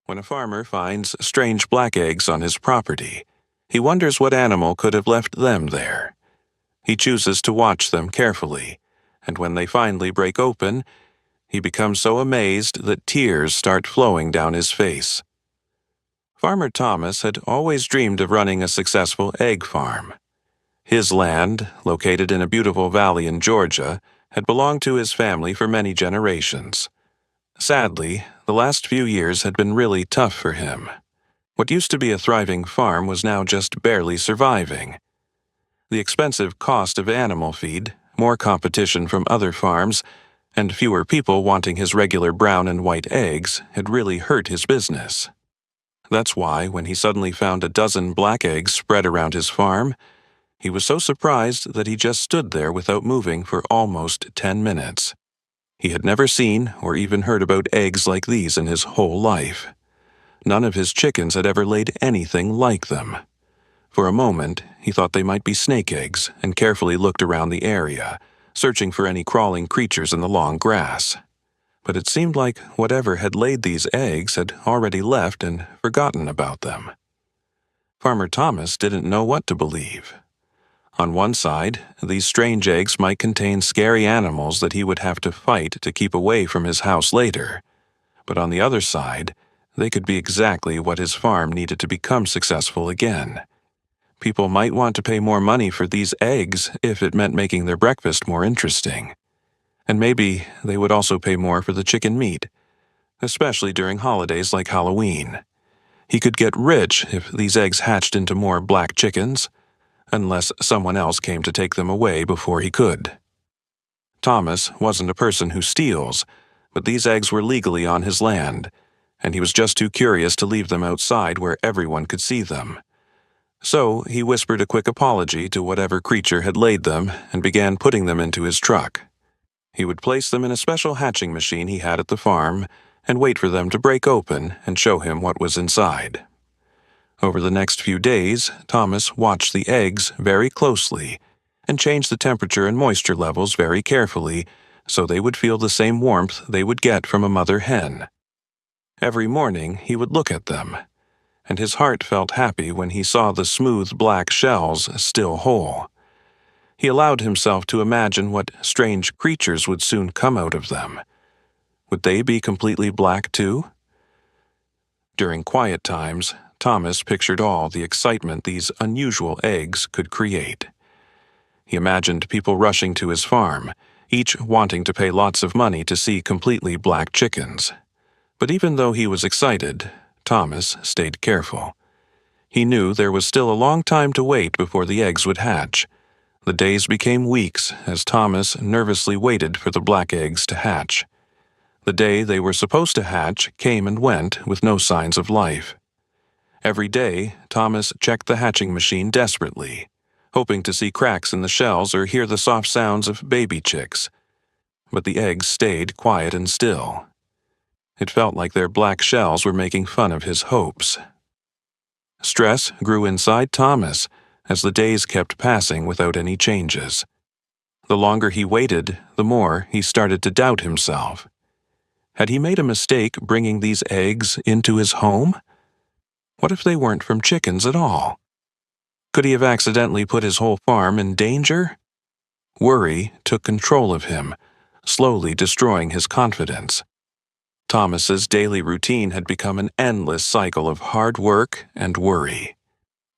When a farmer finds strange black eggs on his property, he wonders what animal could have left them there. He chooses to watch them carefully, and when they finally break open, he becomes so amazed that tears start flowing down his face. Farmer Thomas had always dreamed of running a successful egg farm. His land, located in a beautiful valley in Georgia, had belonged to his family for many generations. Sadly, the last few years had been really tough for him. What used to be a thriving farm was now just barely surviving. The expensive cost of animal feed, more competition from other farms, and fewer people wanting his regular brown and white eggs had really hurt his business. That's why, when he suddenly found a dozen black eggs spread around his farm, he was so surprised that he just stood there without moving for almost 10 minutes. He had never seen or even heard about eggs like these in his whole life. None of his chickens had ever laid anything like them. For a moment, he thought they might be snake eggs and carefully looked around the area, searching for any crawling creatures in the long grass. But it seemed like whatever had laid these eggs had already left and forgotten about them. Farmer Thomas didn't know what to believe. On one side, these strange eggs might contain scary animals that he would have to fight to keep away from his house later. But on the other side, they could be exactly what his farm needed to become successful again. People might want to pay more money for these eggs if it meant making their breakfast more interesting. And maybe they would also pay more for the chicken meat, especially during holidays like Halloween. He could get rich if these eggs hatched into more black chickens, unless someone else came to take them away before he could. Thomas wasn't a person who steals, but these eggs were legally on his land, and he was just too curious to leave them outside where everyone could see them. So he whispered a quick apology to whatever creature had laid them and began putting them into his truck. He would place them in a special hatching machine he had at the farm and wait for them to break open and show him what was inside. Over the next few days, Thomas watched the eggs very closely and changed the temperature and moisture levels very carefully so they would feel the same warmth they would get from a mother hen. Every morning he would look at them, and his heart felt happy when he saw the smooth black shells still whole. He allowed himself to imagine what strange creatures would soon come out of them. Would they be completely black too? During quiet times, Thomas pictured all the excitement these unusual eggs could create. He imagined people rushing to his farm, each wanting to pay lots of money to see completely black chickens. But even though he was excited, Thomas stayed careful. He knew there was still a long time to wait before the eggs would hatch. The days became weeks as Thomas nervously waited for the black eggs to hatch. The day they were supposed to hatch came and went with no signs of life. Every day, Thomas checked the hatching machine desperately, hoping to see cracks in the shells or hear the soft sounds of baby chicks. But the eggs stayed quiet and still. It felt like their black shells were making fun of his hopes. Stress grew inside Thomas as the days kept passing without any changes. The longer he waited, the more he started to doubt himself. Had he made a mistake bringing these eggs into his home? What if they weren't from chickens at all? Could he have accidentally put his whole farm in danger? Worry took control of him, slowly destroying his confidence. Thomas's daily routine had become an endless cycle of hard work and worry.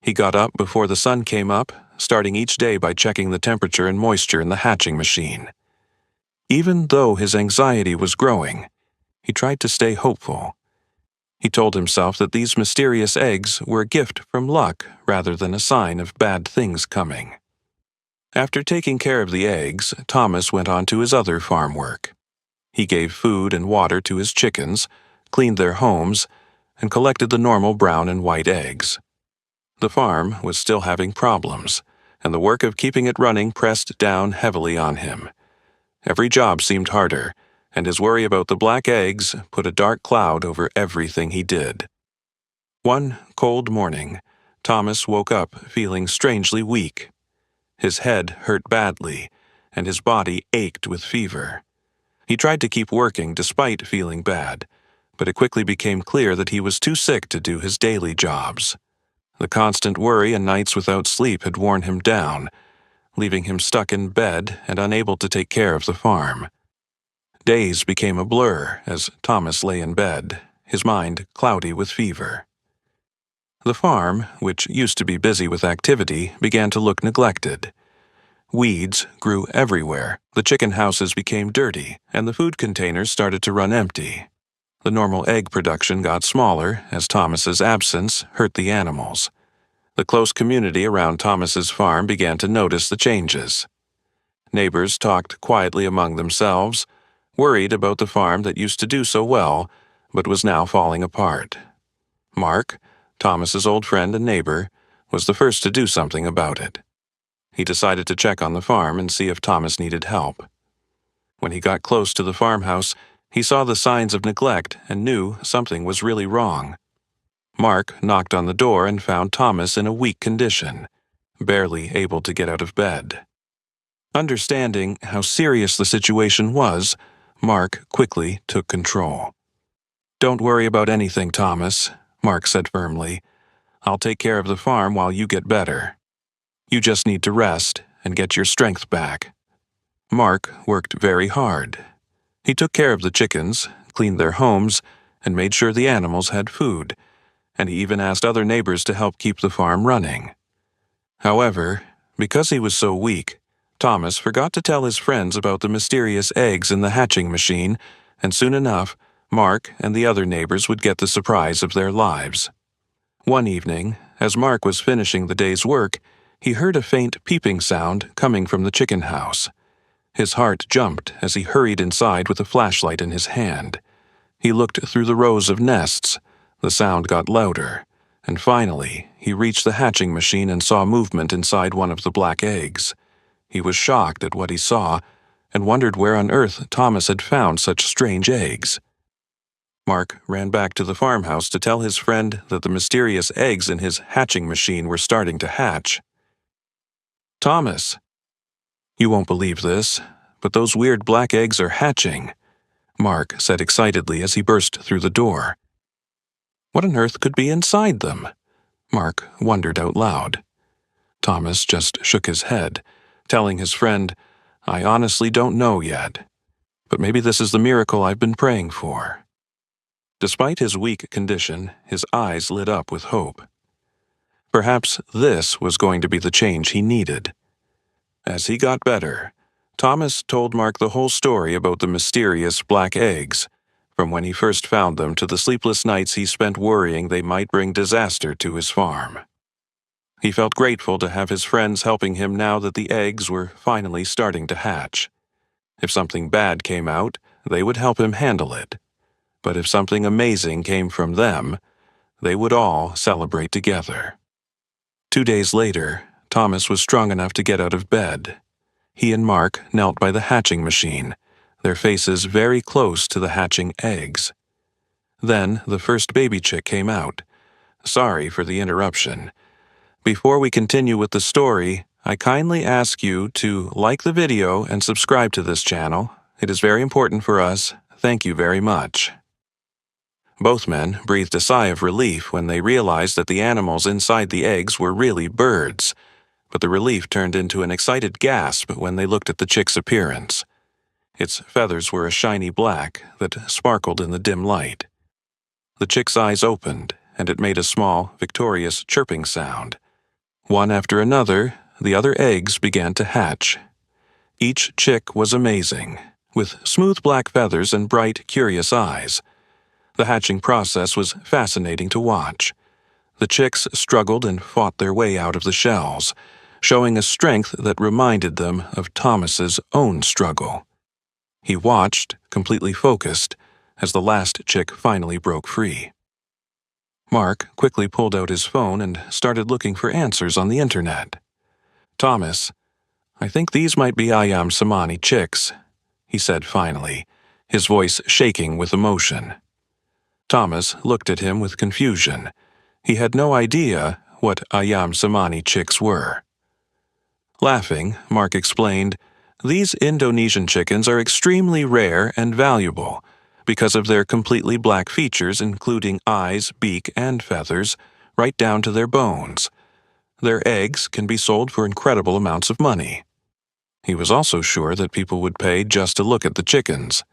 He got up before the sun came up, starting each day by checking the temperature and moisture in the hatching machine. Even though his anxiety was growing, he tried to stay hopeful. He told himself that these mysterious eggs were a gift from luck rather than a sign of bad things coming. After taking care of the eggs, Thomas went on to his other farm work. He gave food and water to his chickens, cleaned their homes, and collected the normal brown and white eggs. The farm was still having problems, and the work of keeping it running pressed down heavily on him. Every job seemed harder, and his worry about the black eggs put a dark cloud over everything he did. One cold morning, Thomas woke up feeling strangely weak. His head hurt badly, and his body ached with fever. He tried to keep working despite feeling bad, but it quickly became clear that he was too sick to do his daily jobs. The constant worry and nights without sleep had worn him down, leaving him stuck in bed and unable to take care of the farm. Days became a blur as Thomas lay in bed, his mind cloudy with fever. The farm, which used to be busy with activity, began to look neglected. Weeds grew everywhere, the chicken houses became dirty, and the food containers started to run empty. The normal egg production got smaller as Thomas's absence hurt the animals. The close community around Thomas's farm began to notice the changes. Neighbors talked quietly among themselves, worried about the farm that used to do so well, but was now falling apart. Mark, Thomas's old friend and neighbor, was the first to do something about it. He decided to check on the farm and see if Thomas needed help. When he got close to the farmhouse, he saw the signs of neglect and knew something was really wrong. Mark knocked on the door and found Thomas in a weak condition, barely able to get out of bed. Understanding how serious the situation was, Mark quickly took control. "Don't worry about anything, Thomas," Mark said firmly. "I'll take care of the farm while you get better. You just need to rest and get your strength back." Mark worked very hard. He took care of the chickens, cleaned their homes, and made sure the animals had food, and he even asked other neighbors to help keep the farm running. However, because he was so weak, Thomas forgot to tell his friends about the mysterious eggs in the hatching machine, and soon enough, Mark and the other neighbors would get the surprise of their lives. One evening, as Mark was finishing the day's work, he heard a faint peeping sound coming from the chicken house. His heart jumped as he hurried inside with a flashlight in his hand. He looked through the rows of nests. The sound got louder, and finally, he reached the hatching machine and saw movement inside one of the black eggs. He was shocked at what he saw and wondered where on earth Thomas had found such strange eggs. Mark ran back to the farmhouse to tell his friend that the mysterious eggs in his hatching machine were starting to hatch. "Thomas, you won't believe this, but those weird black eggs are hatching," Mark said excitedly as he burst through the door. What on earth could be inside them? Mark wondered out loud. Thomas just shook his head, telling his friend, "I honestly don't know yet, but maybe this is the miracle I've been praying for." Despite his weak condition, his eyes lit up with hope. Perhaps this was going to be the change he needed. As he got better, Thomas told Mark the whole story about the mysterious black eggs, from when he first found them to the sleepless nights he spent worrying they might bring disaster to his farm. He felt grateful to have his friends helping him now that the eggs were finally starting to hatch. If something bad came out, they would help him handle it. But if something amazing came from them, they would all celebrate together. 2 days later, Thomas was strong enough to get out of bed. He and Mark knelt by the hatching machine, their faces very close to the hatching eggs. Then the first baby chick came out. Sorry for the interruption. Before we continue with the story, I kindly ask you to like the video and subscribe to this channel. It is very important for us. Thank you very much. Both men breathed a sigh of relief when they realized that the animals inside the eggs were really birds, but the relief turned into an excited gasp when they looked at the chick's appearance. Its feathers were a shiny black that sparkled in the dim light. The chick's eyes opened, and it made a small, victorious chirping sound. One after another, the other eggs began to hatch. Each chick was amazing, with smooth black feathers and bright, curious eyes. The hatching process was fascinating to watch. The chicks struggled and fought their way out of the shells, showing a strength that reminded them of Thomas's own struggle. He watched, completely focused, as the last chick finally broke free. Mark quickly pulled out his phone and started looking for answers on the internet. "Thomas, I think these might be Ayam Samani chicks," he said finally, his voice shaking with emotion. Thomas looked at him with confusion. He had no idea what Ayam Samani chicks were. Laughing, Mark explained, "These Indonesian chickens are extremely rare and valuable, because of their completely black features, including eyes, beak, and feathers, right down to their bones. Their eggs can be sold for incredible amounts of money. He was also sure that people would pay just to look at the chickens.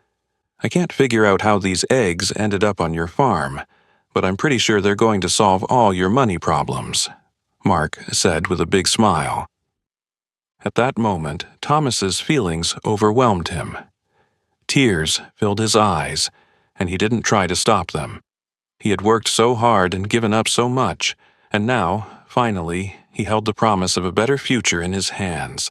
I can't figure out how these eggs ended up on your farm, but I'm pretty sure they're going to solve all your money problems, Mark said with a big smile. At that moment, Thomas's feelings overwhelmed him. Tears filled his eyes, and he didn't try to stop them. He had worked so hard and given up so much, and now, finally, he held the promise of a better future in his hands.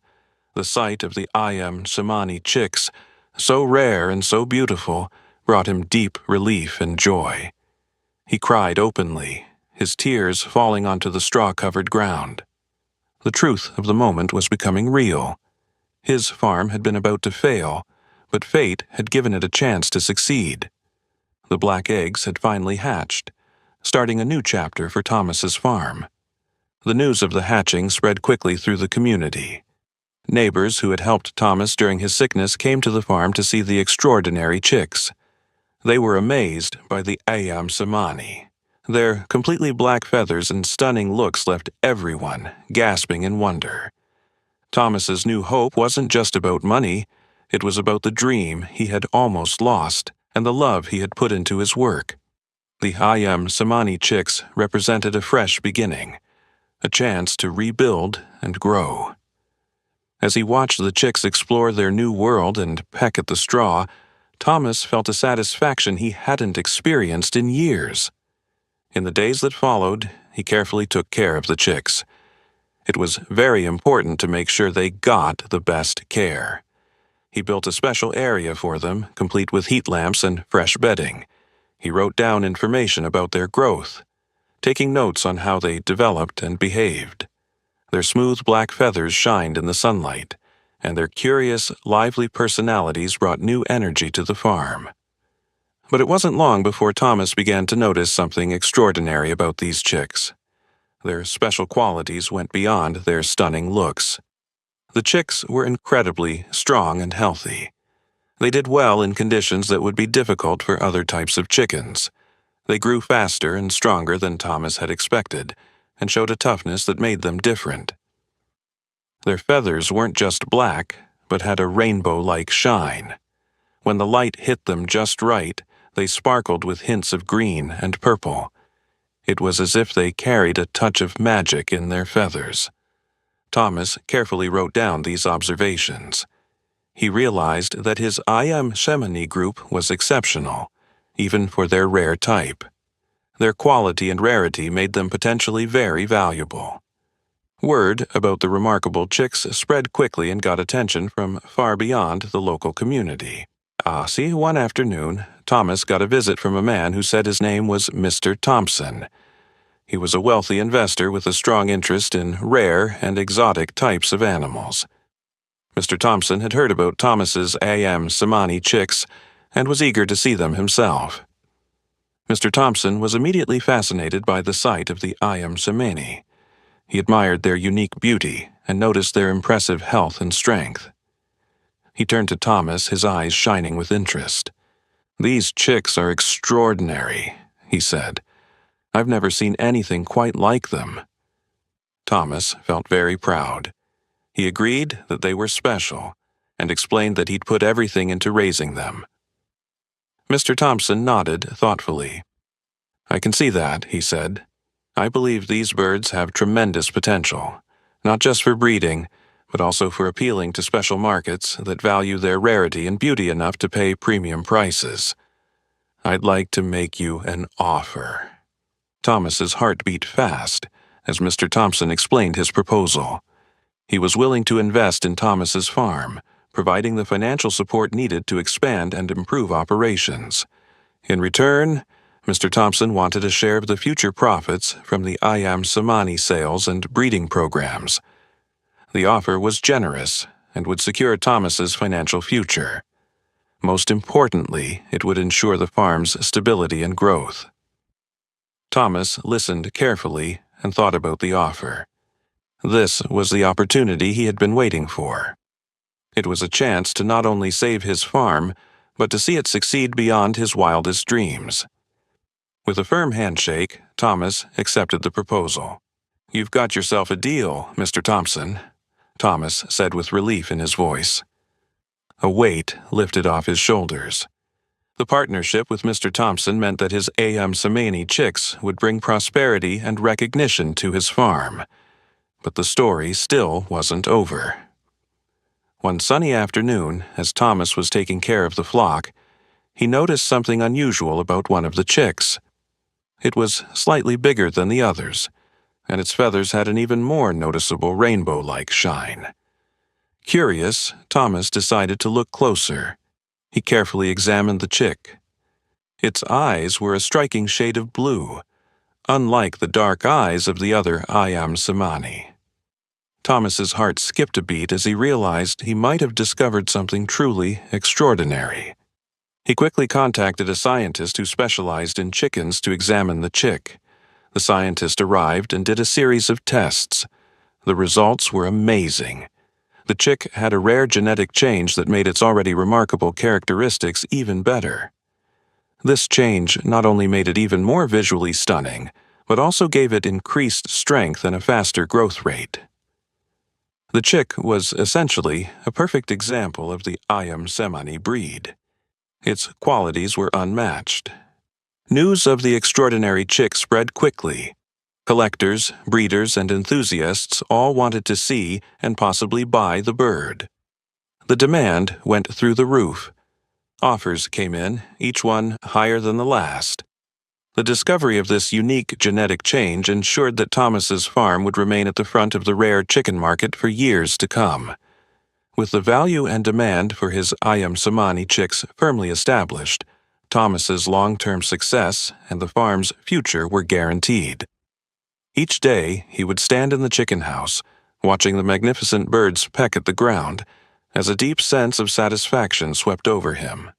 The sight of the Samani chicks, so rare and so beautiful, brought him deep relief and joy. He cried openly, his tears falling onto the straw-covered ground. The truth of the moment was becoming real. His farm had been about to fail, but fate had given it a chance to succeed. The black eggs had finally hatched, starting a new chapter for Thomas's farm. The news of the hatching spread quickly through the community. Neighbors who had helped Thomas during his sickness came to the farm to see the extraordinary chicks. They were amazed by the Samani. Their completely black feathers and stunning looks left everyone gasping in wonder. Thomas's new hope wasn't just about money, it was about the dream he had almost lost and the love he had put into his work. The Samani chicks represented a fresh beginning, a chance to rebuild and grow. As he watched the chicks explore their new world and peck at the straw, Thomas felt a satisfaction he hadn't experienced in years. In the days that followed, he carefully took care of the chicks. It was very important to make sure they got the best care. He built a special area for them, complete with heat lamps and fresh bedding. He wrote down information about their growth, taking notes on how they developed and behaved. Their smooth black feathers shined in the sunlight, and their curious, lively personalities brought new energy to the farm. But it wasn't long before Thomas began to notice something extraordinary about these chicks. Their special qualities went beyond their stunning looks. The chicks were incredibly strong and healthy. They did well in conditions that would be difficult for other types of chickens. They grew faster and stronger than Thomas had expected, and showed a toughness that made them different. Their feathers weren't just black, but had a rainbow-like shine. When the light hit them just right, they sparkled with hints of green and purple. It was as if they carried a touch of magic in their feathers. Thomas carefully wrote down these observations. He realized that his Samani group was exceptional, even for their rare type. Their quality and rarity made them potentially very valuable. Word about the remarkable chicks spread quickly and got attention from far beyond the local community. One afternoon, Thomas got a visit from a man who said his name was Mr. Thompson. He was a wealthy investor with a strong interest in rare and exotic types of animals. Mr. Thompson had heard about Thomas's Samani chicks and was eager to see them himself. Mr. Thompson was immediately fascinated by the sight of the Samani. He admired their unique beauty and noticed their impressive health and strength. He turned to Thomas, his eyes shining with interest. "These chicks are extraordinary," he said. "I've never seen anything quite like them." Thomas felt very proud. He agreed that they were special and explained that he'd put everything into raising them. Mr. Thompson nodded thoughtfully. "I can see that," he said. "I believe these birds have tremendous potential, not just for breeding, but also for appealing to special markets that value their rarity and beauty enough to pay premium prices. I'd like to make you an offer." Thomas's heart beat fast as Mr. Thompson explained his proposal. He was willing to invest in Thomas's farm, providing the financial support needed to expand and improve operations. In return, Mr. Thompson wanted a share of the future profits from the Samani sales and breeding programs. The offer was generous and would secure Thomas's financial future. Most importantly, it would ensure the farm's stability and growth. Thomas listened carefully and thought about the offer. This was the opportunity he had been waiting for. It was a chance to not only save his farm, but to see it succeed beyond his wildest dreams. With a firm handshake, Thomas accepted the proposal. "You've got yourself a deal, Mr. Thompson," Thomas said with relief in his voice. A weight lifted off his shoulders. The partnership with Mr. Thompson meant that his Samani chicks would bring prosperity and recognition to his farm. But the story still wasn't over. One sunny afternoon, as Thomas was taking care of the flock, he noticed something unusual about one of the chicks. It was slightly bigger than the others, and its feathers had an even more noticeable rainbow-like shine. Curious, Thomas decided to look closer. He carefully examined the chick. Its eyes were a striking shade of blue, unlike the dark eyes of the other Samani. Thomas's heart skipped a beat as he realized he might have discovered something truly extraordinary. He quickly contacted a scientist who specialized in chickens to examine the chick. The scientist arrived and did a series of tests. The results were amazing. The chick had a rare genetic change that made its already remarkable characteristics even better. This change not only made it even more visually stunning, but also gave it increased strength and a faster growth rate. The chick was essentially a perfect example of the Samani breed. Its qualities were unmatched. News of the extraordinary chick spread quickly. Collectors, breeders, and enthusiasts all wanted to see and possibly buy the bird. The demand went through the roof. Offers came in, each one higher than the last. The discovery of this unique genetic change ensured that Thomas's farm would remain at the front of the rare chicken market for years to come. With the value and demand for his Samani chicks firmly established, Thomas's long-term success and the farm's future were guaranteed. Each day, he would stand in the chicken house, watching the magnificent birds peck at the ground, as a deep sense of satisfaction swept over him.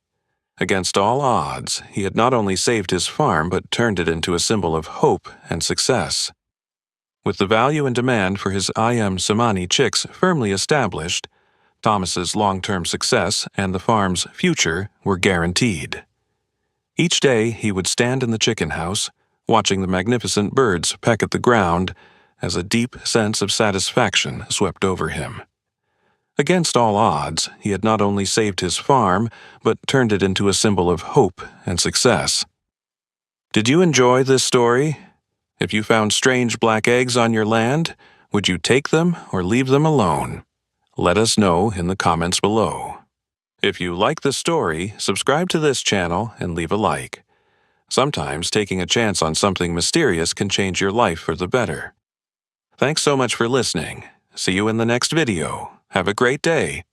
Against all odds, he had not only saved his farm but turned it into a symbol of hope and success. With the value and demand for his Samani chicks firmly established, Thomas's long-term success and the farm's future were guaranteed. Each day he would stand in the chicken house, watching the magnificent birds peck at the ground, as a deep sense of satisfaction swept over him. Against all odds, he had not only saved his farm, but turned it into a symbol of hope and success. Did you enjoy this story? If you found strange black eggs on your land, would you take them or leave them alone? Let us know in the comments below. If you like the story, subscribe to this channel and leave a like. Sometimes taking a chance on something mysterious can change your life for the better. Thanks so much for listening. See you in the next video. Have a great day.